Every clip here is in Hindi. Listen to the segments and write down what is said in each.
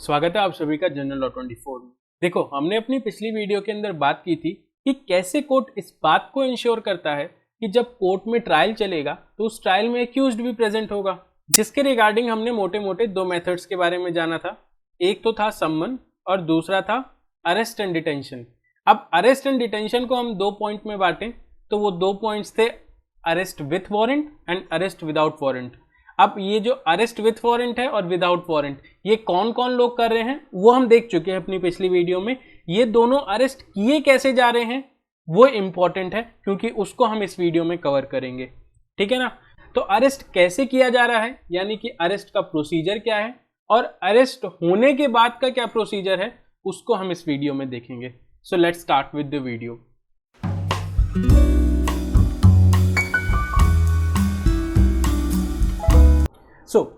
स्वागत है आप सभी का जनरल लॉ 24 में। देखो, हमने अपनी पिछली वीडियो के अंदर बात की थी कि कैसे कोर्ट इस बात को इंश्योर करता है कि जब कोर्ट में ट्रायल चलेगा तो उस ट्रायल में एक्यूज्ड भी प्रेजेंट होगा, जिसके रिगार्डिंग हमने मोटे मोटे दो मेथड्स के बारे में जाना था। एक तो था सम्मन और दूसरा था अरेस्ट एंड डिटेंशन। अब अरेस्ट एंड डिटेंशन को हम दो पॉइंट में बांटें तो वो दो पॉइंट्स थे, arrest with warrant and arrest without warrant. अब ये जो अरेस्ट विथ वारंट है और विदाउट वारंट, ये कौन कौन लोग कर रहे हैं वो हम देख चुके हैं अपनी पिछली वीडियो में। ये दोनों अरेस्ट किए कैसे जा रहे हैं वो इंपॉर्टेंट है, क्योंकि उसको हम इस वीडियो में कवर करेंगे। ठीक है ना। तो अरेस्ट कैसे किया जा रहा है, यानी कि अरेस्ट का प्रोसीजर क्या है और अरेस्ट होने के बाद का क्या प्रोसीजर है, उसको हम इस वीडियो में देखेंगे। So let's start with the video.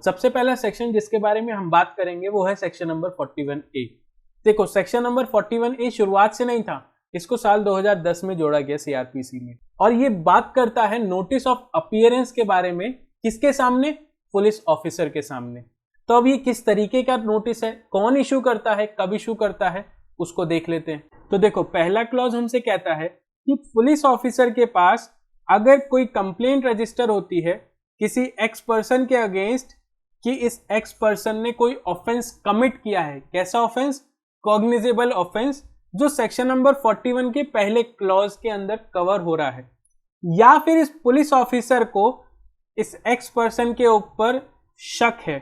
सबसे पहला सेक्शन जिसके बारे में हम बात करेंगे वो है सेक्शन नंबर 41A। देखो, सेक्शन नंबर 41A शुरुआत से नहीं था, इसको साल 2010 में जोड़ा गया सीआरपीसी में, और ये बात करता है नोटिस ऑफ अपीयरेंस के बारे में। किसके सामने? पुलिस ऑफिसर के सामने। तो अब ये किस तरीके का नोटिस है, कौन इशू करता है, कब इशू करता है, उसको देख लेते हैं। तो देखो, पहला क्लॉज हमसे कहता है कि पुलिस ऑफिसर के पास अगर कोई कंप्लेंट रजिस्टर होती है किसी एक्स पर्सन के अगेंस्ट कि इस एक्स पर्सन ने कोई ऑफेंस कमिट किया है। कैसा ऑफेंस? कॉग्निजेबल ऑफेंस, जो सेक्शन नंबर 41 के पहले क्लॉज के अंदर कवर हो रहा है, या फिर इस पुलिस ऑफिसर को इस एक्स पर्सन के ऊपर शक है,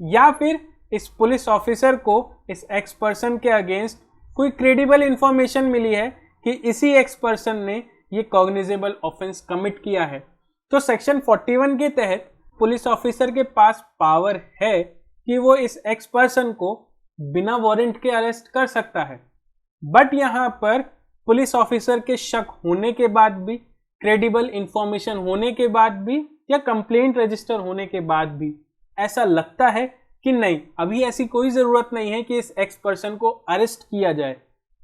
या फिर इस पुलिस ऑफिसर को इस एक्स पर्सन के अगेंस्ट कोई क्रेडिबल इंफॉर्मेशन मिली है कि इसी एक्स पर्सन ने ये कॉग्निजेबल ऑफेंस कमिट किया है, तो सेक्शन 41 के तहत पुलिस ऑफिसर के पास पावर है कि वो इस एक्स पर्सन को बिना वारंट के अरेस्ट कर सकता है। बट यहां पर पुलिस ऑफिसर के शक होने के बाद भी, क्रेडिबल इंफॉर्मेशन होने के बाद भी, या कंप्लेंट रजिस्टर होने के बाद भी ऐसा लगता है कि नहीं, अभी ऐसी कोई जरूरत नहीं है कि इस एक्स पर्सन को अरेस्ट किया जाए,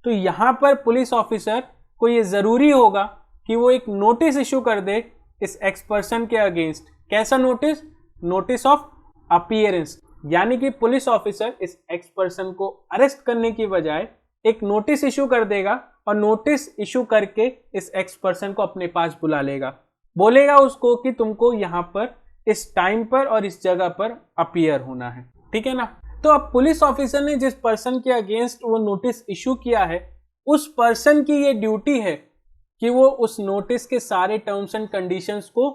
तो यहां पर पुलिस ऑफिसर को ये जरूरी होगा कि वो एक नोटिस इशू कर दे इस एक्स पर्सन के अगेंस्ट। कैसा नोटिस? नोटिस ऑफ अपीयरेंस, यानी कि पुलिस ऑफिसर इस एक्स पर्सन को अरेस्ट करने की बजाय एक नोटिस इशू कर देगा और नोटिस इशू करके इस एक्स पर्सन को अपने पास बुला लेगा, बोलेगा उसको कि तुमको यहां पर इस टाइम पर और इस जगह पर अपीयर होना है। ठीक है ना। तो अब पुलिस ऑफिसर ने जिस पर्सन के अगेंस्ट वो नोटिस इशू किया है, उस पर्सन की ये ड्यूटी है कि वो उस नोटिस के सारे टर्म्स एंड कंडीशंस को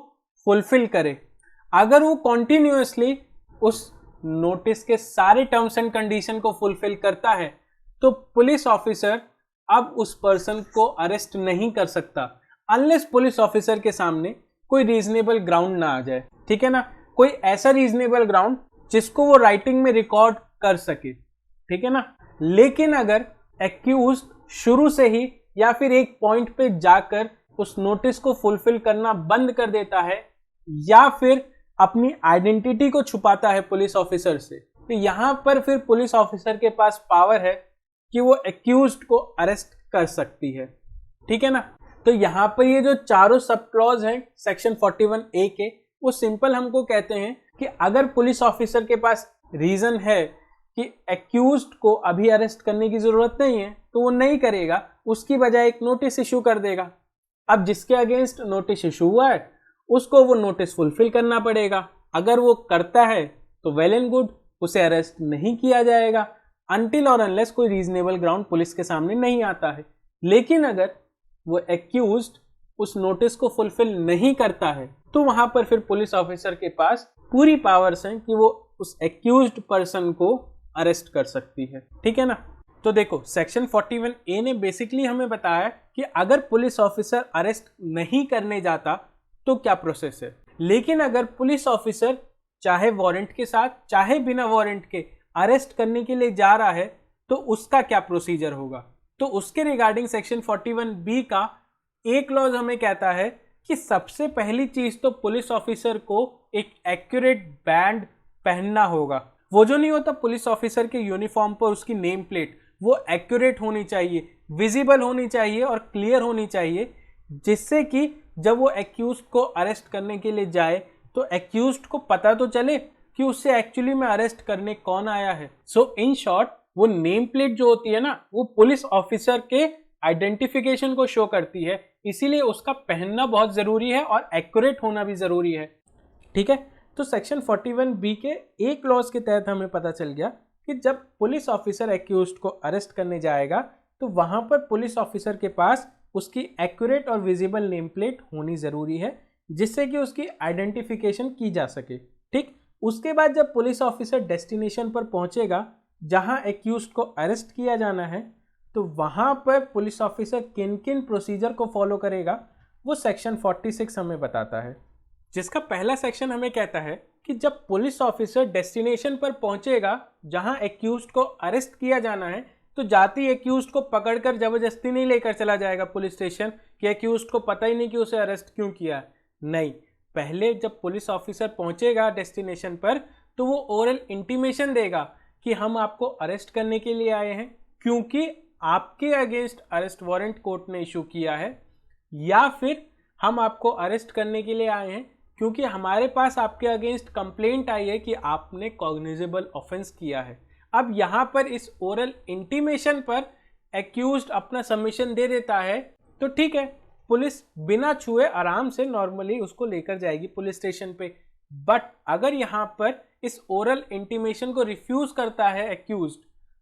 फुलफिल करे। अगर वो कॉन्टिन्यूअसली उस नोटिस के सारे टर्म्स एंड कंडीशन को फुलफिल करता है तो पुलिस ऑफिसर अब उस पर्सन को अरेस्ट नहीं कर सकता, अनलेस पुलिस ऑफिसर के सामने कोई रीजनेबल ग्राउंड ना आ जाए। ठीक है ना। कोई ऐसा रीजनेबल ग्राउंड जिसको वो राइटिंग में रिकॉर्ड कर सके। ठीक है ना। लेकिन अगर एक्यूज्ड शुरू से ही या फिर एक पॉइंट पे जाकर उस नोटिस को फुलफिल करना बंद कर देता है, या फिर अपनी आइडेंटिटी को छुपाता है पुलिस ऑफिसर से, तो यहां पर फिर पुलिस ऑफिसर के पास पावर है कि वो एक्यूज्ड को अरेस्ट कर सकती है। ठीक है ना। तो यहां पर ये जो चारों सब क्लॉज हैं सेक्शन 41A के, वो सिंपल हमको कहते हैं कि अगर पुलिस ऑफिसर के पास रीजन है कि एक्यूज्ड को अभी अरेस्ट करने की जरूरत नहीं है तो वो नहीं करेगा, उसकी बजाय एक नोटिस इशू कर देगा। अब जिसके अगेंस्ट नोटिस इशू हुआ है उसको वो नोटिस फुलफिल करना पड़ेगा। अगर वो करता है तो वेल एंड गुड, उसे अरेस्ट नहीं किया जाएगा अनटिल और अनलेस कोई रीजनेबल ग्राउंड पुलिस के सामने नहीं आता है। लेकिन अगर वो एक्यूज्ड उस नोटिस को फुलफिल नहीं करता है तो वहां पर फिर पुलिस ऑफिसर के पास पूरी पावर्स हैं कि वो उस एक्यूज्ड पर्सन को अरेस्ट कर सकती है। ठीक है ना। तो देखो, सेक्शन 41A ने बेसिकली हमें बताया कि अगर पुलिस ऑफिसर अरेस्ट नहीं करने जाता तो क्या प्रोसेस है, लेकिन अगर पुलिस ऑफिसर चाहे वारंट के साथ चाहे बिना वारंट के अरेस्ट करने के लिए जा रहा है तो उसका क्या प्रोसीजर होगा। तो उसके रिगार्डिंग सेक्शन 41B का एक क्लॉज हमें कहता है कि सबसे पहली चीज तो पुलिस ऑफिसर को एक एक्यूरेट बैंड पहनना होगा। वो जो नहीं होता पुलिस ऑफिसर के यूनिफॉर्म पर उसकी नेम प्लेट, वो एक्यूरेट होनी चाहिए, विजिबल होनी चाहिए और क्लियर होनी चाहिए, जिससे कि जब वो एक्यूज्ड को अरेस्ट करने के लिए जाए तो एक्यूज्ड को पता तो चले कि उससे एक्चुअली में अरेस्ट करने कौन आया है। सो इन शॉर्ट वो नेम प्लेट जो होती है ना, वो पुलिस ऑफिसर के आइडेंटिफिकेशन को शो करती है, इसीलिए उसका पहनना बहुत जरूरी है और एक्यूरेट होना भी जरूरी है। ठीक है, तो सेक्शन 41B के एक क्लॉज के तहत हमें पता चल गया कि जब पुलिस ऑफिसर एक्यूज्ड को अरेस्ट करने जाएगा तो वहां पर पुलिस ऑफिसर के पास उसकी एक्यूरेट और विजिबल नेम प्लेट होनी जरूरी है, जिससे कि उसकी आइडेंटिफिकेशन की जा सके। ठीक, उसके बाद जब पुलिस ऑफिसर डेस्टिनेशन पर पहुंचेगा जहां एक्यूज्ड को अरेस्ट किया जाना है, तो वहां पर पुलिस ऑफिसर किन किन प्रोसीजर को फॉलो करेगा वो सेक्शन 46 हमें बताता है, जिसका पहला सेक्शन हमें कहता है कि जब पुलिस ऑफिसर डेस्टिनेशन पर पहुंचेगा जहां एक्यूज्ड को अरेस्ट किया जाना है, तो जाते ही एक्यूज्ड को पकड़कर जबरदस्ती नहीं लेकर चला जाएगा पुलिस स्टेशन कि एक्यूज्ड को पता ही नहीं कि उसे अरेस्ट क्यों किया। नहीं, पहले जब पुलिस ऑफिसर पहुंचेगा डेस्टिनेशन पर तो वो ओरल इंटीमेशन देगा कि हम आपको अरेस्ट करने के लिए आए हैं क्योंकि आपके अगेंस्ट अरेस्ट वारंट कोर्ट ने इशू किया है, या फिर हम आपको अरेस्ट करने के लिए आए हैं क्योंकि हमारे पास आपके अगेंस्ट कंप्लेंट आई है कि आपने कॉग्निजेबल ऑफेंस किया है। अब यहाँ पर इस ओरल इंटीमेशन पर एक्यूज्ड अपना सबमिशन दे देता है तो ठीक है, पुलिस बिना छुए आराम से नॉर्मली उसको लेकर जाएगी पुलिस स्टेशन पे। बट अगर यहाँ पर इस ओरल इंटीमेशन को रिफ्यूज करता है एक्यूज्ड,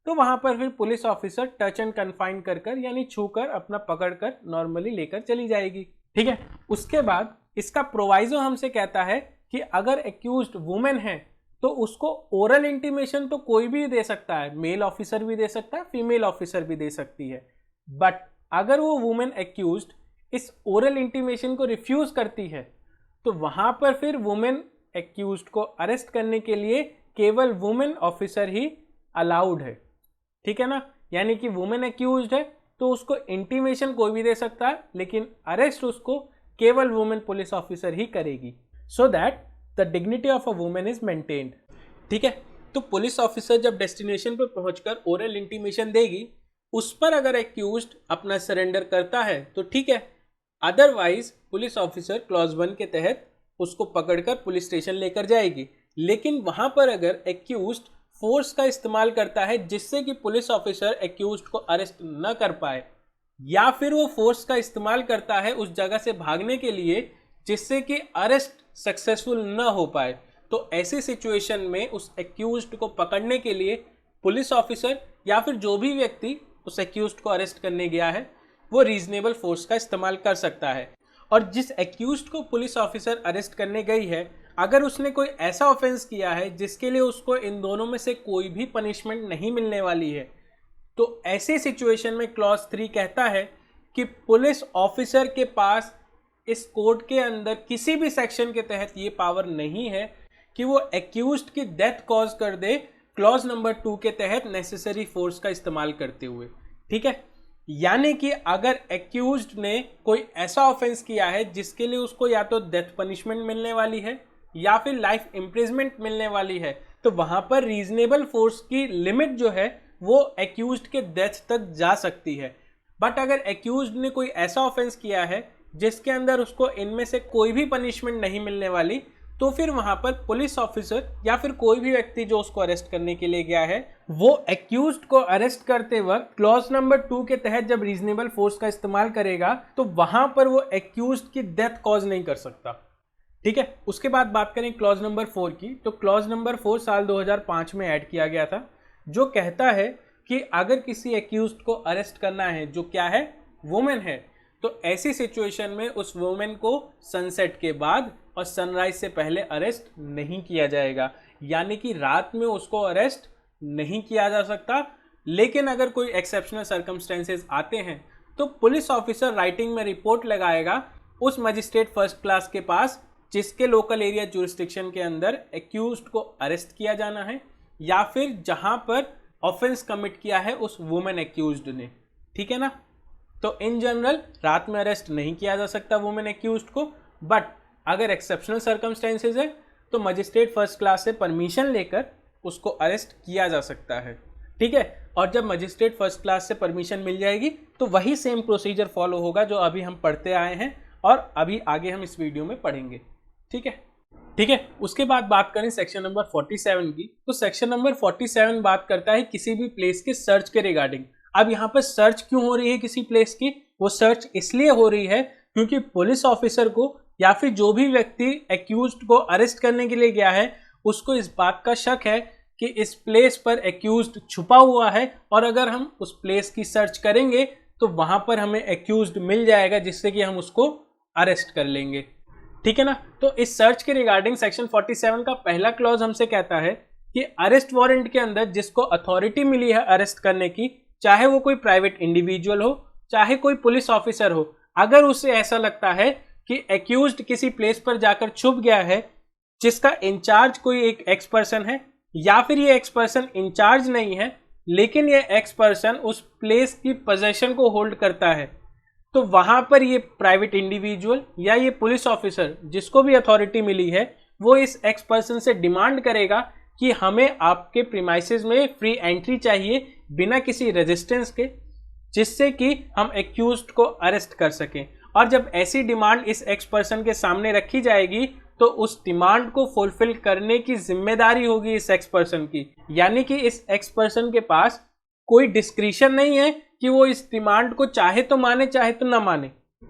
तो वहां पर फिर police officer touch and confine कर यानी छूकर अपना पकड़कर नॉर्मली लेकर चली जाएगी। ठीक है, उसके बाद इसका प्रोवाइजो हमसे कहता है कि अगर एक्यूज्ड वुमेन है तो उसको ओरल इंटीमेशन तो कोई भी दे सकता है, मेल ऑफिसर भी दे सकता है, फीमेल ऑफिसर भी दे सकती है। बट अगर वो वुमेन एक्यूज्ड इस ओरल इंटीमेशन को रिफ्यूज करती है तो वहां पर फिर वुमेन एक्यूज्ड को अरेस्ट करने के लिए केवल वुमेन ऑफिसर ही अलाउड है। ठीक है ना, यानी कि वुमेन एक्यूज्ड है तो उसको इंटीमेशन कोई भी दे सकता है, लेकिन अरेस्ट उसको केवल वुमेन पुलिस ऑफिसर ही करेगी, so that the dignity of a women is maintained. ठीक है, तो पुलिस ऑफिसर जब डेस्टिनेशन पर पहुंचकर ओरल इंटीमेशन देगी, उस पर अगर एक्यूज्ड अपना सरेंडर करता है तो ठीक है, अदरवाइज पुलिस ऑफिसर क्लॉज 1 के तहत उसको पकड़कर पुलिस स्टेशन लेकर जाएगी। लेकिन वहां पर अगर एक्यूज्ड फोर्स का इस्तेमाल करता है जिससे कि पुलिस ऑफिसर एक्यूज्ड को अरेस्ट न कर पाए, या फिर वो फोर्स का इस्तेमाल करता है उस जगह से भागने के लिए जिससे कि अरेस्ट सक्सेसफुल न हो पाए, तो ऐसी सिचुएशन में उस एक्यूज्ड को पकड़ने के लिए पुलिस ऑफिसर या फिर जो भी व्यक्ति उस एक्यूज्ड को अरेस्ट करने गया है वो रीजनेबल फोर्स का इस्तेमाल कर सकता है। और जिस एक्यूज्ड को पुलिस ऑफिसर अरेस्ट करने गई है, अगर उसने कोई ऐसा ऑफेंस किया है जिसके लिए उसको इन दोनों में से कोई भी पनिशमेंट नहीं मिलने वाली है, तो ऐसी सिचुएशन में क्लॉज 3 कहता है कि पुलिस ऑफिसर के पास इस कोड के अंदर किसी भी सेक्शन के तहत ये पावर नहीं है कि वो एक्यूज्ड की डेथ कॉज कर दे क्लॉज नंबर 2 के तहत नेसेसरी फोर्स का इस्तेमाल करते हुए। ठीक है, यानी कि अगर एक्यूज्ड ने कोई ऐसा ऑफेंस किया है जिसके लिए उसको या तो डेथ पनिशमेंट मिलने वाली है या फिर लाइफ इम्प्रिजमेंट मिलने वाली है, तो वहां पर रीजनेबल फोर्स की लिमिट जो है वो एक्यूज्ड के डेथ तक जा सकती है। बट अगर एक्यूज्ड ने कोई ऐसा ऑफेंस किया है जिसके अंदर उसको इनमें से कोई भी पनिशमेंट नहीं मिलने वाली, तो फिर वहां पर पुलिस ऑफिसर या फिर कोई भी व्यक्ति जो उसको अरेस्ट करने के लिए गया है, वो एक्यूज्ड को अरेस्ट करते वक्त क्लॉज नंबर 2 के तहत जब रीजनेबल फोर्स का इस्तेमाल करेगा तो वहां पर वो एक्यूज्ड की डेथ कॉज नहीं कर सकता। ठीक है, उसके बाद बात करें क्लॉज नंबर 4 की, तो क्लॉज नंबर 4 साल 2005 में ऐड किया गया था, जो कहता है कि अगर किसी एक्यूज्ड को अरेस्ट करना है जो क्या है, वुमेन है, तो ऐसी सिचुएशन में उस वुमेन को सनसेट के बाद और सनराइज से पहले अरेस्ट नहीं किया जाएगा, यानी कि रात में उसको अरेस्ट नहीं किया जा सकता। लेकिन अगर कोई एक्सेप्शनल सर्कमस्टेंसेस आते हैं तो पुलिस ऑफिसर राइटिंग में रिपोर्ट लगाएगा उस मजिस्ट्रेट फर्स्ट क्लास के पास जिसके लोकल एरिया जुरिस्डिक्शन के अंदर एक्यूज्ड को अरेस्ट किया जाना है, या फिर जहां पर ऑफेंस कमिट किया है उस वुमेन एक्यूज्ड ने। ठीक है ना, तो इन जनरल रात में अरेस्ट नहीं किया जा सकता वुमेन एक्यूज्ड को, बट अगर एक्सेप्शनल सर्कमस्टेंसेज है तो मजिस्ट्रेट फर्स्ट क्लास से परमिशन लेकर उसको अरेस्ट किया जा सकता है। ठीक है, और जब मजिस्ट्रेट फर्स्ट क्लास से परमिशन मिल जाएगी तो वही सेम प्रोसीजर फॉलो होगा जो अभी हम पढ़ते आए हैं और अभी आगे हम इस वीडियो में पढ़ेंगे। ठीक है, ठीक है, उसके बाद बात करें सेक्शन नंबर 47 की, तो सेक्शन नंबर 47 बात करता है किसी भी प्लेस के सर्च के रिगार्डिंग। अब यहाँ पर सर्च क्यों हो रही है किसी प्लेस की? वो सर्च इसलिए हो रही है क्योंकि पुलिस ऑफिसर को या फिर जो भी व्यक्ति एक्यूज्ड को अरेस्ट करने के लिए गया है उसको इस बात का शक है कि इस प्लेस पर एक्यूज्ड छुपा हुआ है, और अगर हम उस प्लेस की सर्च करेंगे तो वहां पर हमें एक्यूज्ड मिल जाएगा जिससे कि हम उसको अरेस्ट कर लेंगे। ठीक है ना। तो इस सर्च के रिगार्डिंग सेक्शन 47 का पहला क्लॉज हमसे कहता है कि अरेस्ट वारंट के अंदर जिसको अथॉरिटी मिली है अरेस्ट करने की, चाहे वो कोई प्राइवेट इंडिविजुअल हो चाहे कोई पुलिस ऑफिसर हो, अगर उसे ऐसा लगता है कि एक्यूज्ड किसी प्लेस पर जाकर छुप गया है जिसका इंचार्ज कोई एक एक्स पर्सन है, या फिर ये एक्स पर्सन इंचार्ज नहीं है लेकिन ये एक्स पर्सन उस प्लेस की पोजीशन को होल्ड करता है, तो वहां पर ये प्राइवेट इंडिविजुअल या ये पुलिस ऑफिसर जिसको भी अथॉरिटी मिली है वो इस एक्स पर्सन से डिमांड करेगा कि हमें आपके प्रीमाइसेस में फ्री एंट्री चाहिए बिना किसी रेजिस्टेंस के, जिससे कि हम एक्यूज्ड को अरेस्ट कर सकें। और जब ऐसी डिमांड इस एक्स पर्सन के सामने रखी जाएगी तो उस डिमांड को फुलफिल करने की जिम्मेदारी होगी इस एक्स पर्सन की, यानी कि इस एक्स पर्सन के पास कोई डिस्क्रिशन नहीं है कि वो इस डिमांड को चाहे तो माने चाहे तो ना माने।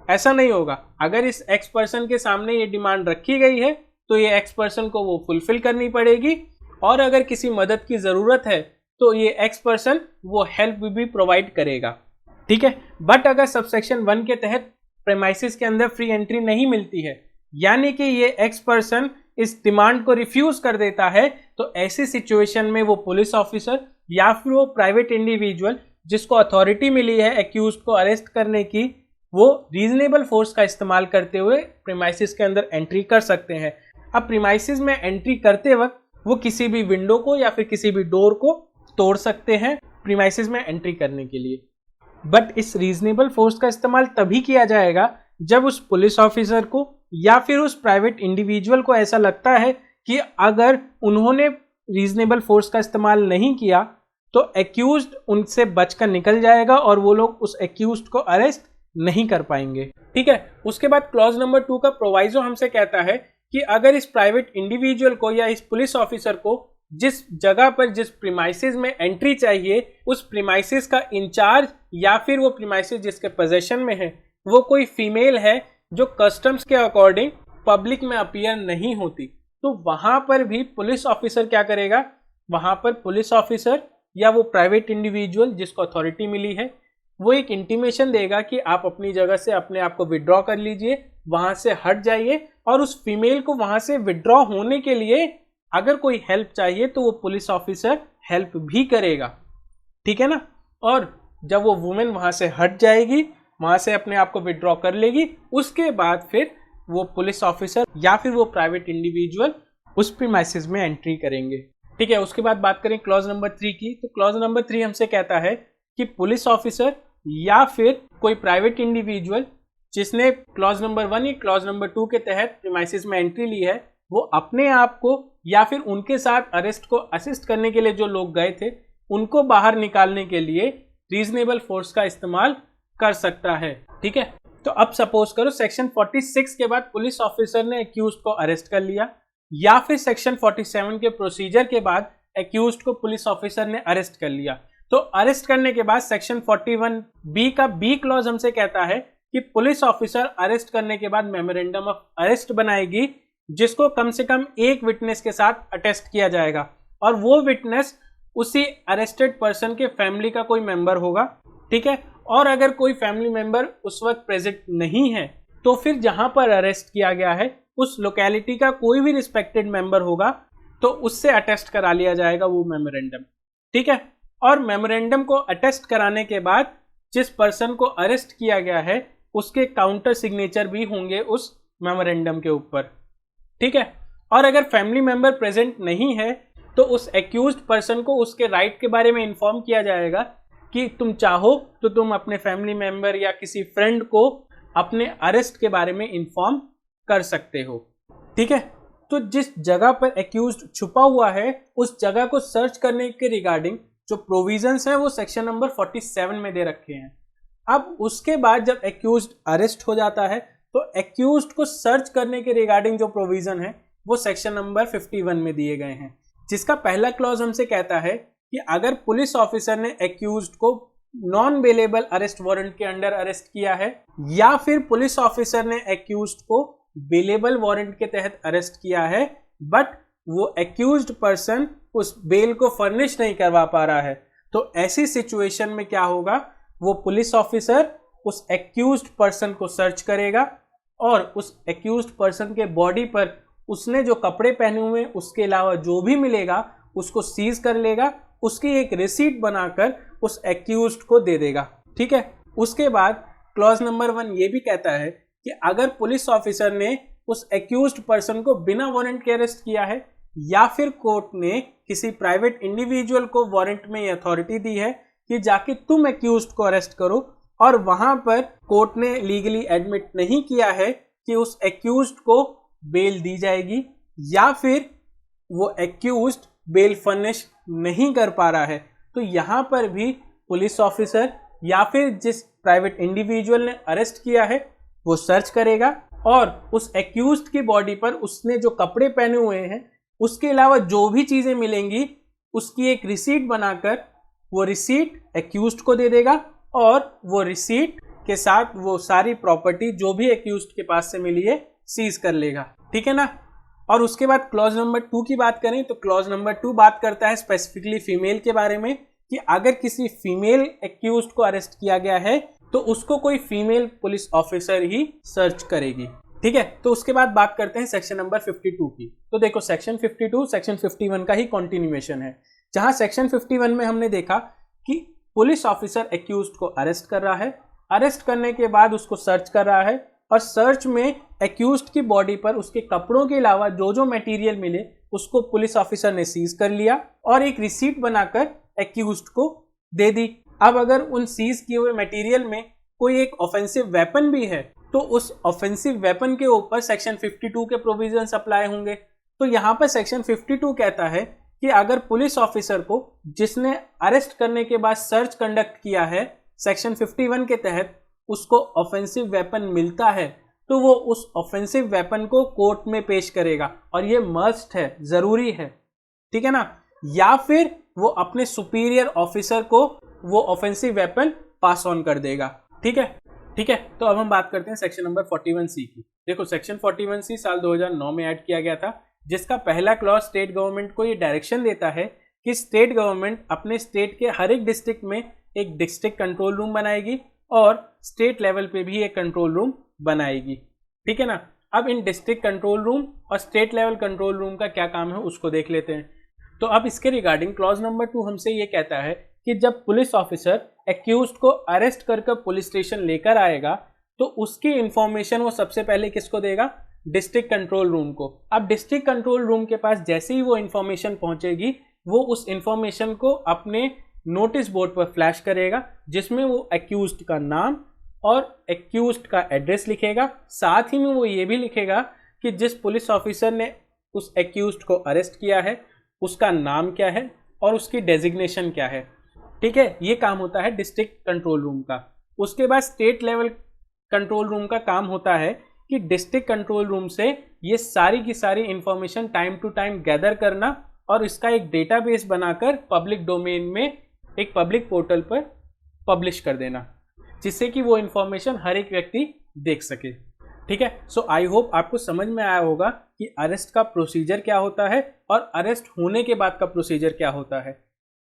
ऐसा नहीं होगा। अगर इस एक्स पर्सन के सामने ये डिमांड रखी गई है तो ये एक्स पर्सन को वो फुलफिल करनी पड़ेगी, और अगर किसी मदद की जरूरत है तो ये एक्स पर्सन वो हेल्प भी प्रोवाइड करेगा। ठीक है। बट अगर सबसेक्शन 1 के तहत प्रेमाइसिस के अंदर फ्री एंट्री नहीं मिलती है, यानी कि ये एक्स पर्सन इस डिमांड को रिफ्यूज कर देता है, तो ऐसी सिचुएशन में वो पुलिस ऑफिसर या फिर वो प्राइवेट इंडिविजुअल जिसको अथॉरिटी मिली है एक्यूज को अरेस्ट करने की, वो रीजनेबल फोर्स का इस्तेमाल करते हुए प्रीमाइसिस के अंदर एंट्री कर सकते हैं। अब प्रीमाइसिस में एंट्री करते वक्त वो किसी भी विंडो को या फिर किसी भी डोर को तोड़ सकते हैं प्रीमाइसिस में एंट्री करने के लिए। बट इस रीजनेबल फोर्स का इस्तेमाल तभी किया जाएगा जब उस पुलिस ऑफिसर को या फिर उस प्राइवेट इंडिविजुअल को ऐसा लगता है कि अगर उन्होंने रीजनेबल फोर्स का इस्तेमाल नहीं किया तो एक्यूज्ड उनसे बचकर निकल जाएगा और वो लोग उस एक्यूज्ड को अरेस्ट नहीं कर पाएंगे। ठीक है। उसके बाद क्लॉज नंबर 2 का प्रोवाइजो हमसे कहता है कि अगर इस प्राइवेट इंडिविजुअल को या इस पुलिस ऑफिसर को जिस जगह पर जिस प्रीमाइसिस में एंट्री चाहिए उस प्रीमाइसिस का इंचार्ज या फिर वो प्रीमाइसिस जिसके पोजीशन में है वो कोई फीमेल है जो कस्टम्स के अकॉर्डिंग पब्लिक में अपीयर नहीं होती, तो वहां पर भी पुलिस ऑफिसर क्या करेगा, वहां पर पुलिस ऑफिसर या वो प्राइवेट इंडिविजुअल जिसको अथॉरिटी मिली है वो एक इंटीमेशन देगा कि आप अपनी जगह से अपने आप को विड्रॉ कर लीजिए, वहां से हट जाइए, और उस फीमेल को वहां से विड्रॉ होने के लिए अगर कोई हेल्प चाहिए तो वो पुलिस ऑफिसर हेल्प भी करेगा। ठीक है ना। और जब वो वुमेन वहां से हट जाएगी, वहां से अपने आप को विड्रॉ कर लेगी, उसके बाद फिर वो पुलिस ऑफिसर या फिर वो प्राइवेट इंडिविजुअल उस प्रीमाइसिस में एंट्री करेंगे। ठीक है। उसके बाद बात करें क्लॉज नंबर 3 की, तो क्लॉज नंबर 3 हमसे कहता है कि पुलिस ऑफिसर या फिर कोई प्राइवेट इंडिविजुअल जिसने क्लॉज नंबर 1 या क्लॉज नंबर 2 के तहत प्रीमाइसिस में एंट्री ली है वो अपने आप को या फिर उनके साथ अरेस्ट को असिस्ट करने के लिए जो लोग गए थे उनको बाहर निकालने के लिए रीजनेबल फोर्स का इस्तेमाल कर सकता है। ठीक है। तो अब सपोज करो सेक्शन 46 के बाद पुलिस ऑफिसर ने एक्यूज्ड को अरेस्ट कर लिया, या फिर सेक्शन 47 के प्रोसीजर के बाद एक्यूज्ड को पुलिस ऑफिसर ने अरेस्ट कर लिया। तो अरेस्ट करने के बाद सेक्शन 41B का बी क्लॉज हमसे कहता है कि पुलिस ऑफिसर अरेस्ट करने के बाद मेमोरेंडम ऑफ अरेस्ट बनाएगी जिसको कम से कम एक विटनेस के साथ अटेस्ट किया जाएगा, और वो विटनेस उसी अरेस्टेड पर्सन के फैमिली का कोई मेंबर होगा। ठीक है। और अगर कोई फैमिली मेंबर उस वक्त प्रेजेंट नहीं है तो फिर जहां पर अरेस्ट किया गया है उस लोकेलिटी का कोई भी रिस्पेक्टेड मेंबर होगा तो उससे अटेस्ट करा लिया जाएगा वो मेमोरेंडम। ठीक है। और मेमोरेंडम को अटेस्ट कराने के बाद जिस पर्सन को अरेस्ट किया गया है उसके काउंटर सिग्नेचर भी होंगे उस मेमोरेंडम के ऊपर। ठीक है। और अगर फैमिली मेंबर प्रेजेंट नहीं है तो उस एक्यूज्ड पर्सन को उसके राइट के बारे में इन्फॉर्म किया जाएगा कि तुम चाहो तो तुम अपने फैमिली मेंबर या किसी फ्रेंड को अपने अरेस्ट के बारे में इन्फॉर्म कर सकते हो। ठीक है। तो जिस जगह पर एक्यूज्ड छुपा हुआ है उस जगह को सर्च करने के रिगार्डिंग जो प्रोविजंस हैं वो सेक्शन नंबर 47 में दे रखे हैं। अब उसके बाद जब एक्यूज्ड अरेस्ट हो जाता है तो एक्यूज्ड को सर्च करने के रिगार्डिंग जो प्रोविजन है वो सेक्शन नंबर 51 में दिए गए हैं, जिसका पहला क्लॉज हमसे कहता है कि अगर पुलिस ऑफिसर ने एक्यूज्ड को नॉन बेलेबल अरेस्ट वारंट के अंडर अरेस्ट किया है या फिर पुलिस ऑफिसर ने एक्यूज्ड को बेलेबल वारंट के तहत अरेस्ट किया है बट वो एक्यूज्ड पर्सन उस बेल को फर्निश नहीं करवा पा रहा है, तो ऐसी सिचुएशन में क्या होगा, वो पुलिस ऑफिसर उस एक्यूज्ड पर्सन को सर्च करेगा और उस एक्यूज्ड पर्सन के बॉडी पर उसने जो कपड़े पहने हुए उसके अलावा जो भी मिलेगा उसको सीज कर लेगा, उसकी एक रिसीट बनाकर उस एक्यूज्ड को दे देगा। ठीक है, उसके बाद क्लॉज नंबर 1 ये भी कहता है कि अगर पुलिस ऑफिसर ने उस एक्यूज्ड पर्सन को बिना वारंट के अरेस्ट किया है या फिर कोर्ट ने किसी प्राइवेट इंडिविजुअल को वारंट में अथॉरिटी दी है कि जाके तुम एक्यूज्ड को अरेस्ट करो और वहां पर कोर्ट ने लीगली एडमिट नहीं किया है कि उस एक्यूज्ड को बेल दी जाएगी या फिर वो एक्यूज्ड बेल फर्निश नहीं कर पा रहा है, तो यहां पर भी पुलिस ऑफिसर या फिर जिस प्राइवेट इंडिविजुअल ने अरेस्ट किया है वो सर्च करेगा और उस एक्यूज्ड की बॉडी पर उसने जो कपड़े पहने हुए हैं उसके अलावा जो भी चीजें मिलेंगी उसकी एक रिसीट बनाकर वो रिसीट एक्यूज्ड को दे देगा और वो रिसीट के साथ वो सारी प्रॉपर्टी जो भी एक्यूज्ड के पास से मिली है सीज कर लेगा। ठीक है ना। और उसके बाद क्लॉज नंबर 2 की बात करें तो क्लॉज नंबर 2 बात करता है स्पेसिफिकली फीमेल के बारे में कि अगर किसी फीमेल एक्यूज्ड को अरेस्ट किया गया है तो उसको कोई फीमेल पुलिस ऑफिसर ही सर्च करेगी। ठीक है, तो उसके बाद बात करते हैं सेक्शन नंबर 52 की। तो देखो सेक्शन 52 सेक्शन 51 का ही कंटिन्यूएशन है, जहां सेक्शन 51 में हमने देखा कि पुलिस ऑफिसर एक्यूज्ड को अरेस्ट कर रहा है, अरेस्ट करने के बाद उसको सर्च कर रहा है और सर्च में एक्यूज्ड की बॉडी पर उसके कपड़ों के अलावा जो जो मटेरियल मिले उसको पुलिस ऑफिसर ने सीज कर लिया और एक रिसीट बनाकर एक्यूज्ड को दे दी। अब अगर उन सीज किए हुए मटेरियल में कोई एक ऑफेंसिव वेपन भी है तो उस ऑफेंसिव वेपन के ऊपर सेक्शन 52 के प्रोविजंस अप्लाई होंगे। तो यहाँ पर सेक्शन 52 कहता है कि अगर पुलिस ऑफिसर को जिसने अरेस्ट करने के बाद सर्च कंडक्ट किया है सेक्शन 51 के तहत उसको ऑफेंसिव वेपन मिलता है तो वो उस ऑफेंसिव वेपन को कोर्ट में पेश करेगा और ये मस्ट है, जरूरी है। ठीक है ना। या फिर वो अपने सुपीरियर ऑफिसर को वो ऑफेंसिव वेपन पास ऑन कर देगा। ठीक है, ठीक है। तो अब हम बात करते हैं सेक्शन नंबर 41C की। देखो सेक्शन 41C साल 2009 में ऐड किया गया था, जिसका पहला क्लॉज स्टेट गवर्नमेंट को ये डायरेक्शन देता है कि स्टेट गवर्नमेंट अपने स्टेट के हर एक डिस्ट्रिक्ट में एक डिस्ट्रिक्ट कंट्रोल रूम बनाएगी और स्टेट लेवल पे भी एक कंट्रोल रूम बनाएगी। ठीक है ना। अब इन डिस्ट्रिक्ट कंट्रोल रूम और स्टेट लेवल कंट्रोल रूम का क्या काम है उसको देख लेते हैं। तो अब इसके रिगार्डिंग क्लॉज नंबर 2 हमसे ये कहता है कि जब पुलिस ऑफिसर एक्यूज्ड को अरेस्ट करके पुलिस स्टेशन लेकर आएगा तो उसकी इंफॉर्मेशन वो सबसे पहले किसको देगा, डिस्ट्रिक्ट कंट्रोल रूम को। अब डिस्ट्रिक्ट कंट्रोल रूम के पास जैसे ही वो इंफॉर्मेशन पहुंचेगी वो उस इंफॉर्मेशन को अपने नोटिस बोर्ड पर फ्लैश करेगा जिसमें वो एक्यूज्ड का नाम और एक्यूज्ड का एड्रेस लिखेगा। साथ ही में वो ये भी लिखेगा कि जिस पुलिस ऑफिसर ने उस एक्यूज्ड को अरेस्ट किया है उसका नाम क्या है और उसकी डेजिग्नेशन क्या है। ठीक है, ये काम होता है डिस्ट्रिक्ट कंट्रोल रूम का। उसके बाद स्टेट लेवल कंट्रोल रूम का काम होता है कि डिस्ट्रिक्ट कंट्रोल रूम से ये सारी की सारी information time to time gather करना और इसका एक डेटाबेस बनाकर पब्लिक डोमेन में एक पब्लिक पोर्टल पर पब्लिश कर देना, जिससे कि वो इंफॉर्मेशन हर एक व्यक्ति देख सके। ठीक है, सो आई होप आपको समझ में आया होगा कि अरेस्ट का प्रोसीजर क्या होता है और अरेस्ट होने के बाद का प्रोसीजर क्या होता है।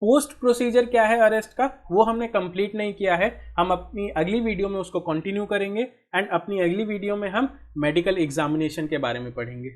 पोस्ट प्रोसीजर क्या है अरेस्ट का वो हमने कंप्लीट नहीं किया है, हम अपनी अगली वीडियो में उसको कंटिन्यू करेंगे एंड अपनी अगली वीडियो में हम मेडिकल एग्जामिनेशन के बारे में पढ़ेंगे।